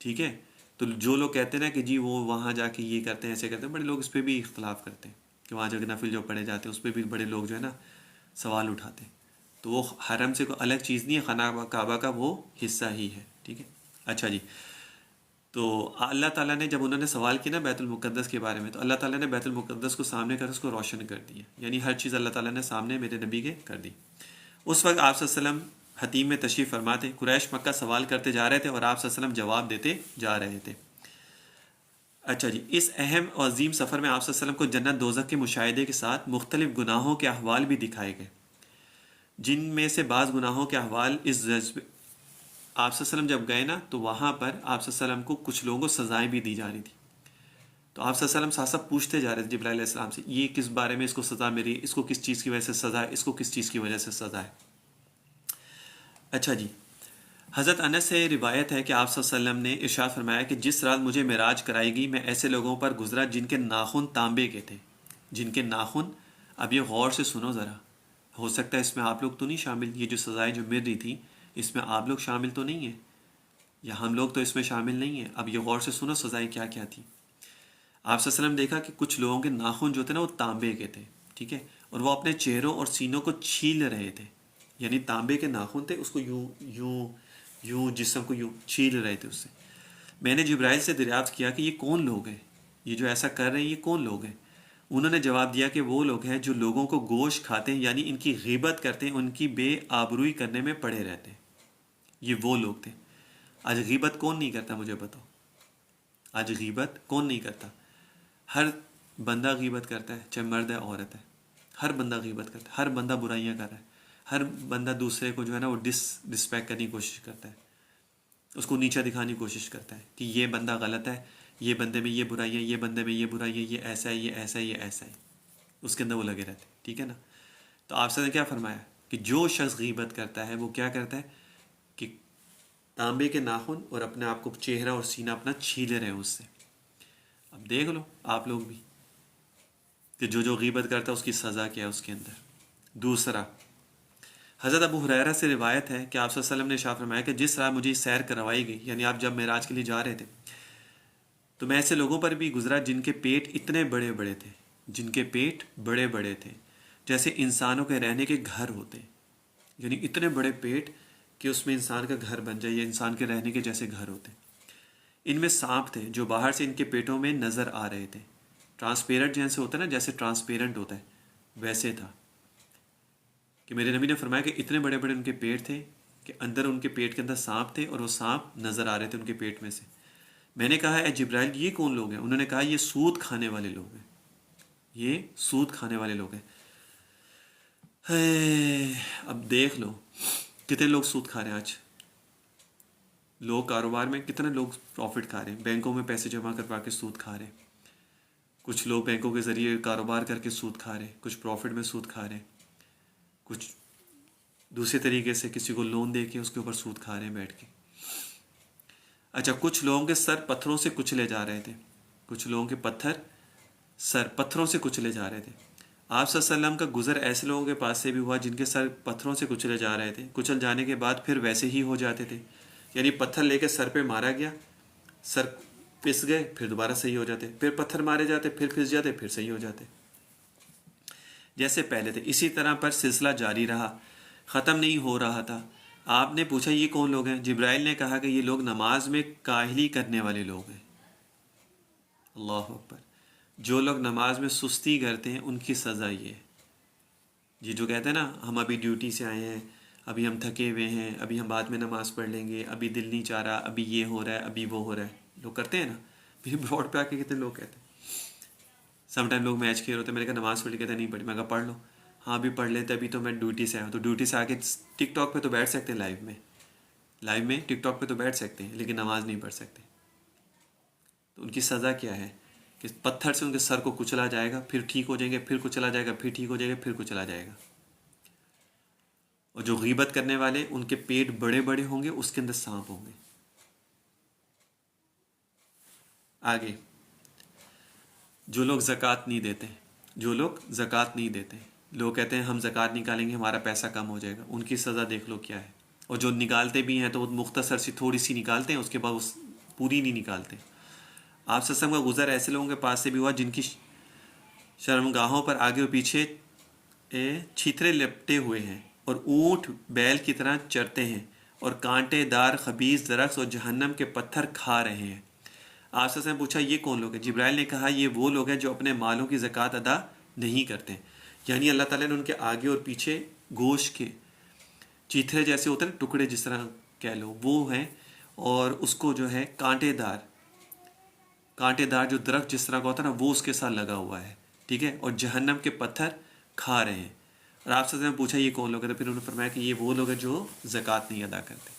ٹھیک ہے، تو جو لوگ کہتے ہیں نا کہ جی وہ وہاں جا کے یہ کرتے ہیں ایسے کرتے ہیں، بڑے لوگ اس پہ بھی اختلاف کرتے ہیں کہ وہاں جا کے نفل جو پڑھے جاتے ہیں اس پہ بھی بڑے لوگ جو ہے نا سوال اٹھاتے ہیں. تو وہ حرم سے کوئی الگ چیز نہیں ہے، خانہ کعبہ کا وہ حصہ ہی ہے. ٹھیک ہے. اچھا جی، تو اللہ تعالیٰ نے جب انہوں نے سوال کیا نا بیت المقدس کے بارے میں، تو اللہ تعالیٰ نے بیت المقدس کو سامنے کر اس کو روشن کر دیا. یعنی ہر چیز اللہ تعالیٰ نے سامنے میرے نبی کے کر دی. اس وقت آپ صلی اللہ علیہ وسلم حتیم میں تشریف فرما تھے. قریش مکہ سوال کرتے جا رہے تھے اور آپ صلی اللہ علیہ وسلم جواب دیتے جا رہے تھے. اچھا جی، اس اہم اور عظیم سفر میں آپ صلی اللہ علیہ وسلم کو جنت دوزخ کے مشاہدے کے ساتھ مختلف گناہوں کے احوال بھی دکھائے گئے، جن میں سے بعض گناہوں کے احوال اس جذبے آپ صلی اللہ علیہ وسلم جب گئے نا تو وہاں پر آپ صلی اللہ علیہ وسلم کو کچھ لوگوں کو سزائیں بھی دی جا رہی تھی. تو آپ صلی اللہ علیہ وسلم ساتھ ساتھ پوچھتے جا رہے تھے جبرائیل علیہ السلام سے، یہ کس بارے میں اس کو سزا ملی، اس کو کس چیز کی وجہ سے سزا ہے، اس کو کس چیز کی وجہ سے سزا ہے. اچھا جی، حضرت انس سے روایت ہے کہ آپ صلی اللہ علیہ وسلم نے ارشاد فرمایا کہ جس رات مجھے معراج کرائی گئی میں ایسے لوگوں پر گزرا جن کے ناخن تانبے کے تھے. جن کے ناخن، اب یہ غور سے سنو ذرا، ہو سکتا ہے اس میں آپ لوگ تو نہیں شامل، یہ جو سزائیں جو مل رہی تھی اس میں آپ لوگ شامل تو نہیں ہیں، یا ہم لوگ تو اس میں شامل نہیں ہیں. اب یہ غور سے سنو سزائیں کیا کیا تھی. آپ صلی اللہ علیہ وسلم دیکھا کہ کچھ لوگوں کے ناخن جو تھے نا وہ تانبے کے تھے. ٹھیک ہے، اور وہ اپنے چہروں اور سینوں کو چھیل رہے تھے. یعنی تانبے کے ناخن تھے، اس کو یوں یوں یوں جسم کو یوں چھیل رہے تھے اس سے. میں نے جبرائیل سے دریافت کیا کہ یہ کون لوگ ہیں، یہ جو ایسا کر رہے ہیں یہ کون لوگ ہیں. انہوں نے جواب دیا کہ وہ لوگ ہیں جو لوگوں کو گوشت کھاتے ہیں، یعنی ان کی غیبت کرتے ہیں، ان کی بے آبروئی کرنے میں پڑے رہتے ہیں. یہ وہ لوگ تھے. آج غیبت کون نہیں کرتا مجھے بتاؤ، آج غیبت کون نہیں کرتا؟ ہر بندہ غیبت کرتا ہے، چاہے مرد ہے عورت ہے، ہر بندہ غیبت کرتا ہے، ہر بندہ برائیاں کر رہا ہے، ہر بندہ دوسرے کو جو ہے نا وہ ڈسپیکٹ کرنے کی کوشش کرتا ہے، اس کو نیچا دکھانے کی کوشش کرتا ہے کہ یہ بندہ غلط ہے، یہ بندے میں یہ برائی ہے، یہ بندے میں یہ برائی ہے، یہ ایسا ہے، یہ ایسا ہے، یہ ایسا ہے. اس کے اندر وہ لگے رہتے ہیں. ٹھیک ہے نا. تو آپ سے نے کیا فرمایا کہ جو شخص غیبت کرتا ہے وہ کیا کرتا ہے کہ تانبے کے ناخن اور اپنے آپ کو چہرہ اور سینہ اپنا چھیلے رہے ہیں اس سے. اب دیکھ لو آپ لوگ بھی کہ جو غیبت کرتا ہے اس کی سزا کیا ہے اس کے اندر. دوسرا، حضرت ابو ہریرہ سے روایت ہے کہ آپ صلی اللہ علیہ وسلم نے ارشاد فرمایا کہ جس طرح مجھے سیر کروائی گئی، یعنی آپ جب معراج کے لیے جا رہے تھے تو میں ایسے لوگوں پر بھی گزرا جن کے پیٹ اتنے بڑے بڑے تھے، جن کے پیٹ بڑے بڑے تھے، جیسے انسانوں کے رہنے کے گھر ہوتے ہیں، یعنی اتنے بڑے پیٹ کہ اس میں انسان کا گھر بن جائے، یا انسان کے رہنے کے جیسے گھر ہوتے ہیں۔ ان میں سانپ تھے جو باہر سے ان کے پیٹوں میں نظر آ رہے تھے، ٹرانسپیرنٹ جیسے ہوتا ہے نا، جیسے ٹرانسپیرنٹ ہوتا ہے ویسے تھا، کہ میرے نبی نے فرمایا کہ اتنے بڑے بڑے ان کے پیٹ تھے کہ اندر ان کے پیٹ کے اندر سانپ تھے، اور وہ سانپ نظر آ رہے تھے ان کے پیٹ میں سے۔ میں نے کہا اے جبرائیل یہ کون لوگ ہیں؟ انہوں نے کہا یہ سود کھانے والے لوگ ہیں، یہ سود کھانے والے لوگ ہیں۔ اب دیکھ لو کتنے لوگ سود کھا رہے ہیں آج، لوگ کاروبار میں کتنے لوگ پروفٹ کھا رہے ہیں، بینکوں میں پیسے جمع کروا کے سود کھا رہے ہیں، کچھ لوگ بینکوں کے ذریعے کاروبار کر کے سود کھا رہے ہیں، کچھ پروفٹ میں سود کھا رہے ہیں، کچھ دوسرے طریقے سے کسی کو لون دے کے اس کے اوپر سود کھا رہے ہیں بیٹھ کے۔ اچھا، کچھ لوگوں کے سر پتھروں سے کچلے جا رہے تھے، کچھ لوگوں کے سر پتھروں سے کچلے جا رہے تھے۔ آپ صلی اللہ علیہ وسلم کا گزر ایسے لوگوں کے پاس سے بھی ہوا جن کے سر پتھروں سے کچلے جا رہے تھے، کچل جانے کے بعد پھر ویسے ہی ہو جاتے تھے، یعنی پتھر لے کے سر پہ مارا گیا، سر پس گئے، پھر دوبارہ صحیح ہو جاتے، پھر پتھر مارے جاتے، پھر پھس جاتے، پھر صحیح ہو جاتے جیسے پہلے تھے۔ اسی طرح پر سلسلہ جاری رہا، ختم نہیں ہو رہا تھا۔ آپ نے پوچھا یہ کون لوگ ہیں؟ جبرائیل نے کہا کہ یہ لوگ نماز میں کاہلی کرنے والے لوگ ہیں۔ اللہ اکبر، جو لوگ نماز میں سستی کرتے ہیں ان کی سزا یہ ہے۔ یہ جو کہتے ہیں نا ہم ابھی ڈیوٹی سے آئے ہیں، ابھی ہم تھکے ہوئے ہیں، ابھی ہم بعد میں نماز پڑھ لیں گے، ابھی دل نہیں چاہ رہا، ابھی یہ ہو رہا ہے، ابھی وہ ہو رہا ہے، لوگ کرتے ہیں نا۔ پھر روڈ پہ آ کے کتنے لوگ کہتے ہیں، سم ٹائم لوگ میچ کھیل ہوتے ہیں، میں نے کہا نماز پڑھ لی، کہتے نہیں پڑھی، میں کہا پڑھ لو، ہاں بھی پڑھ لیتے، ابھی تو میں ڈیوٹی سے آیا ہوں، تو ڈیوٹی سے آ کے ٹک ٹاک پہ تو بیٹھ سکتے ہیں، لائیو میں ٹک ٹاک پہ تو بیٹھ سکتے ہیں، لیکن نماز نہیں پڑھ سکتے۔ تو ان کی سزا کیا ہے کہ پتھر سے ان کے سر کو کچلا جائے گا، پھر ٹھیک ہو جائیں گے، پھر کچلا جائے گا، پھر ٹھیک ہو جائے گا، پھر کچلا جائے گا۔ اور جو غیبت کرنے والے ان کے پیٹ بڑے بڑے ہوں گے، اس کے اندر سانپ ہوں گے۔ آگے، جو لوگ زکوٰۃ نہیں دیتے، جو لوگ زکوٰۃ نہیں دیتے، لوگ کہتے ہیں ہم زکوٰۃ نکالیں گے ہمارا پیسہ کم ہو جائے گا، ان کی سزا دیکھ لو کیا ہے۔ اور جو نکالتے بھی ہیں تو وہ مختصر سی تھوڑی سی نکالتے ہیں، اس کے بعد وہ پوری نہیں نکالتے۔ آپ صلی اللہ علیہ وسلم کا گزر ایسے لوگوں کے پاس سے بھی ہوا جن کی شرمگاہوں پر آگے اور پیچھے چھترے لپٹے ہوئے ہیں، اور اونٹ بیل کی طرح چرتے ہیں، اور کانٹے دار خبیث درخت اور جہنم کے پتھر کھا رہے ہیں۔ آپ سے پوچھا یہ کون لوگ ہیں؟ جبرائیل نے کہا یہ وہ لوگ ہیں جو اپنے مالوں کی زکوٰۃ ادا نہیں کرتے، یعنی اللہ تعالیٰ نے ان کے آگے اور پیچھے گوشت کے چیتھرے جیسے ہوتے ہیں ٹکڑے جس طرح کہہ لو، وہ ہیں، اور اس کو جو ہے کانٹے دار جو درخت جس طرح کا ہوتا ہے نا وہ اس کے ساتھ لگا ہوا ہے، ٹھیک ہے، اور جہنم کے پتھر کھا رہے ہیں۔ اور آپ سے پوچھا یہ کون لوگ ہیں؟ تو پھر انہوں نے فرمایا کہ یہ وہ لوگ ہیں جو زکوٰۃ نہیں ادا کرتے۔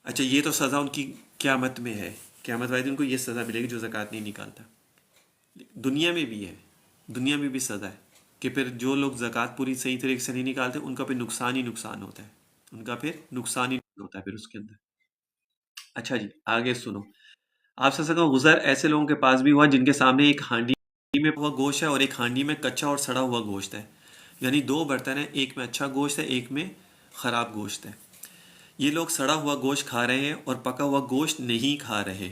اچھا، یہ تو سزا ان کی قیامت میں ہے، قیامت والے دن کو یہ سزا ملے گی جو زکوٰۃ نہیں نکالتا۔ دنیا میں بھی ہے، دنیا میں بھی سزا ہے کہ پھر جو لوگ زکوٰۃ پوری صحیح طریقے سے نہیں نکالتے ان کا پھر نقصان ہی نقصان ہوتا ہے، ان کا پھر نقصان ہی ہوتا ہے پھر اس کے اندر۔ اچھا جی، آگے سنو۔ آپ سے غزر ایسے لوگوں کے پاس بھی ہوا جن کے سامنے ایک ہانڈی میں ہوا گوشت ہے اور ایک ہانڈی میں کچا اور سڑا ہوا گوشت ہے، یعنی دو برتن ہیں، ایک میں اچھا گوشت ہے، ایک میں خراب گوشت ہے۔ یہ لوگ سڑا ہوا گوشت کھا رہے ہیں اور پکا ہوا گوشت نہیں کھا رہے۔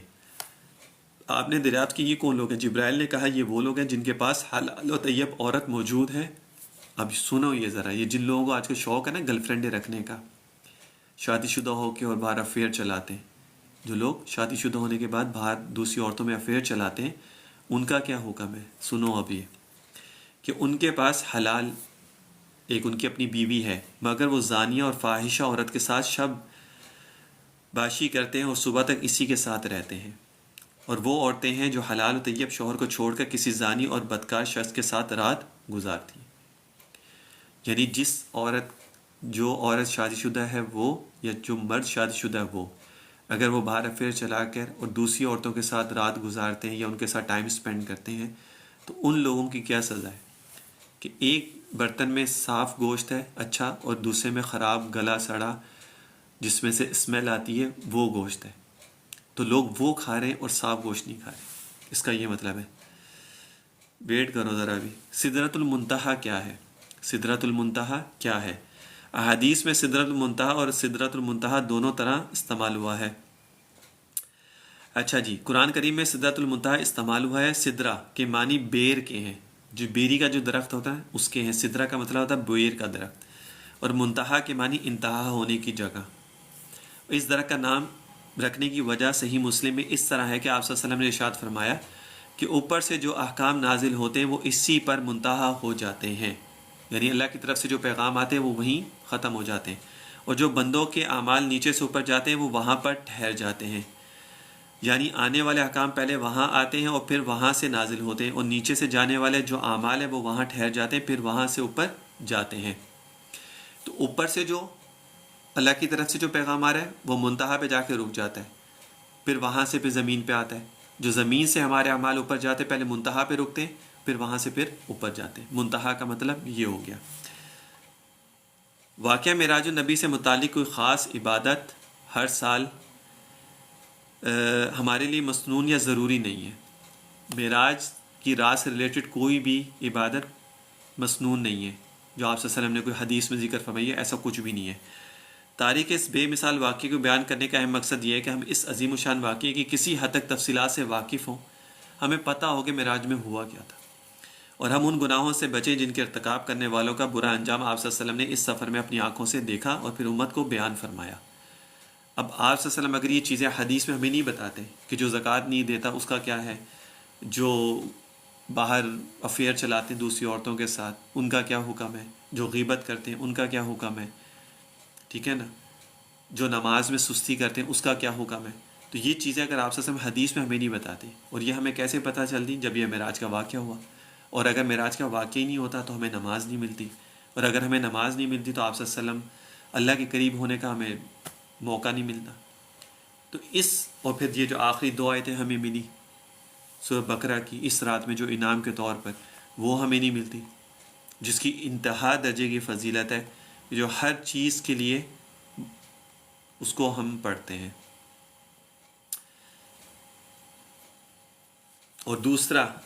آپ نے دریافت کی یہ کون لوگ ہیں؟ جبرائیل نے کہا یہ وہ لوگ ہیں جن کے پاس حلال و طیب عورت موجود ہے۔ اب سنو یہ ذرا، یہ جن لوگوں کو آج کل شوق ہے نا گرل فرینڈیں رکھنے کا، شادی شدہ ہو کے اور باہر افیئر چلاتے ہیں، جو لوگ شادی شدہ ہونے کے بعد باہر دوسری عورتوں میں افیئر چلاتے ہیں، ان کا کیا حکم ہے؟ سنو اب یہ کہ ان کے پاس حلال ایک ان کی اپنی بیوی ہے، مگر وہ زانیہ اور فاحشہ عورت کے ساتھ شب باشی کرتے ہیں اور صبح تک اسی کے ساتھ رہتے ہیں۔ اور وہ عورتیں ہیں جو حلال و طیب شوہر کو چھوڑ کر کسی زانی اور بدکار شخص کے ساتھ رات گزارتی ہیں۔ یعنی جو عورت شادی شدہ ہے وہ، یا جو مرد شادی شدہ ہے وہ، اگر وہ باہر افیئر چلا کر اور دوسری عورتوں کے ساتھ رات گزارتے ہیں یا ان کے ساتھ ٹائم سپینڈ کرتے ہیں، تو ان لوگوں کی کیا سزا ہے کہ ایک برتن میں صاف گوشت ہے اچھا، اور دوسرے میں خراب گلا سڑا جس میں سے اسمیل آتی ہے وہ گوشت ہے، تو لوگ وہ کھا رہے ہیں اور صاف گوشت نہیں کھا رہے۔ اس کا یہ مطلب ہے، ویٹ کرو ذرا بھی، سدرۃ المنتہا کیا ہے؟ سدرۃ المنتہا کیا ہے؟ احادیث میں سدرۃ المنتہا اور سدرۃ المنتہا دونوں طرح استعمال ہوا ہے۔ اچھا جی، قرآن کریم میں سدرۃ المنتہا استعمال ہوا ہے، سدرہ کے معنی بیر کے ہیں، جو بیری کا جو درخت ہوتا ہے اس کے ہیں، سدرہ کا مطلب ہوتا ہے بویر کا درخت، اور منتہا کے معنی انتہا ہونے کی جگہ۔ اس درخت کا نام رکھنے کی وجہ صحیح مسلم میں اس طرح ہے کہ آپ صلی اللہ علیہ وسلم نے ارشاد فرمایا کہ اوپر سے جو احکام نازل ہوتے ہیں وہ اسی پر منتہا ہو جاتے ہیں، یعنی اللہ کی طرف سے جو پیغام آتے ہیں وہ وہیں ختم ہو جاتے ہیں، اور جو بندوں کے اعمال نیچے سے اوپر جاتے ہیں وہ وہاں پر ٹھہر جاتے ہیں، یعنی آنے والے احکام پہلے وہاں آتے ہیں اور پھر وہاں سے نازل ہوتے ہیں، اور نیچے سے جانے والے جو اعمال ہیں وہ وہاں ٹھہر جاتے ہیں، پھر وہاں سے اوپر جاتے ہیں۔ تو اوپر سے جو اللہ کی طرف سے جو پیغام آ رہا ہے وہ منتہا پہ جا کے رک جاتا ہے، پھر وہاں سے پھر زمین پہ آتا ہے، جو زمین سے ہمارے اعمال اوپر جاتے ہیں پہلے منتہا پہ رکتے ہیں، پھر وہاں سے پھر اوپر جاتے ہیں۔ منتہا کا مطلب یہ ہو گیا۔ واقعہ معراج النبی سے متعلق کوئی خاص عبادت ہر سال ہمارے لیے مسنون یا ضروری نہیں ہے۔ معراج کی رات سے ریلیٹڈ کوئی بھی عبادت مسنون نہیں ہے جو آپ صلی اللہ علیہ وسلم نے کوئی حدیث میں ذکر فرمائی ہے، ایسا کچھ بھی نہیں ہے۔ تاریخ اس بے مثال واقعے کو بیان کرنے کا اہم مقصد یہ ہے کہ ہم اس عظیم الشان واقعے کی کسی حد تک تفصیلات سے واقف ہوں، ہمیں پتہ ہو کہ معراج میں ہوا کیا تھا، اور ہم ان گناہوں سے بچیں جن کے ارتکاب کرنے والوں کا برا انجام آپ صلی اللہ علیہ وسلم نے اس سفر میں اپنی آنکھوں سے دیکھا اور پھر امت کو بیان فرمایا۔ اب آپ صلی اللہ علیہ وسلم اگر یہ چیزیں حدیث میں ہمیں نہیں بتاتے کہ جو زکوٰۃ نہیں دیتا اس کا کیا ہے، جو باہر افیئر چلاتے ہیں دوسری عورتوں کے ساتھ ان کا کیا حکم ہے، جو غیبت کرتے ہیں ان کا کیا حکم ہے، ٹھیک ہے نا، جو نماز میں سستی کرتے ہیں اس کا کیا حکم ہے، تو یہ چیزیں اگر آپ صلی اللہ علیہ وسلم حدیث میں ہمیں نہیں بتاتی، اور یہ ہمیں کیسے پتہ چلتی؟ جب یہ معراج کا واقعہ ہوا، اور اگر معراج کا واقعہ ہی نہیں ہوتا تو ہمیں نماز نہیں ملتی، اور اگر ہمیں نماز نہیں ملتی تو آپ صلی اللہ علیہ وسلم اللہ کے قریب ہونے کا ہمیں موقع نہیں ملتا۔ تو اور پھر یہ جو آخری دو آیتیں ہمیں ملی سورہ بقرہ کی اس رات میں جو انعام کے طور پر، وہ ہمیں نہیں ملتی، جس کی انتہا درجے کی فضیلت ہے، جو ہر چیز کے لیے اس کو ہم پڑھتے ہیں۔ اور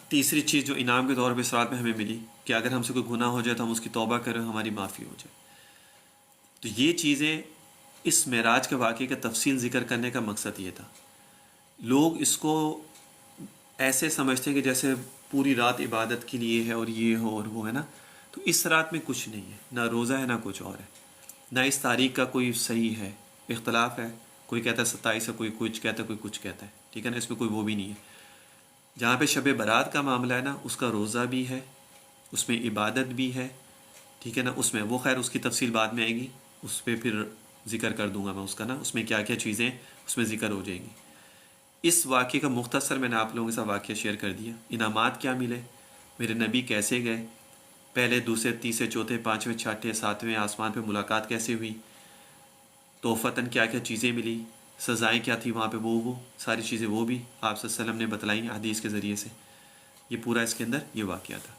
تیسری چیز جو انعام کے طور پہ اس رات میں ہمیں ملی کہ اگر ہم سے کوئی گناہ ہو جائے تو ہم اس کی توبہ کریں، ہماری معافی ہو جائے۔ تو یہ چیزیں اس معراج کے واقعے کا تفصیل ذکر کرنے کا مقصد یہ تھا۔ لوگ اس کو ایسے سمجھتے ہیں کہ جیسے پوری رات عبادت کے لیے ہے اور یہ ہو اور وہ ہے نا، تو اس رات میں کچھ نہیں ہے، نہ روزہ ہے نہ کچھ اور ہے، نہ اس تاریخ کا کوئی صحیح ہے، اختلاف ہے، کوئی کہتا ہے 27 ہے، کوئی کچھ کہتا ہے، کوئی کچھ کہتا ہے، ٹھیک ہے نا، اس میں کوئی وہ بھی نہیں ہے۔ جہاں پہ شب برات کا معاملہ ہے نا، اس کا روزہ بھی ہے، اس میں عبادت بھی ہے، ٹھیک ہے نا، اس میں وہ خیر اس کی تفصیل بعد میں آئے گی، اس پہ پھر ذکر کر دوں گا میں اس کا نا، اس میں کیا کیا چیزیں اس میں ذکر ہو جائیں گی۔ اس واقعے کا مختصر میں نے آپ لوگوں کے ساتھ واقعہ شیئر کر دیا۔ انعامات کیا ملے، میرے نبی کیسے گئے، پہلے دوسرے تیسرے چوتھے پانچویں چھٹے ساتویں آسمان پہ ملاقات کیسے ہوئی، تحفتاً کیا کیا چیزیں ملی، سزائیں کیا تھی وہاں پہ، وہ ساری چیزیں وہ بھی آپ صلی اللہ علیہ وسلم نے بتلائیں حدیث کے ذریعے سے۔ یہ پورا اس کے اندر یہ واقعہ تھا۔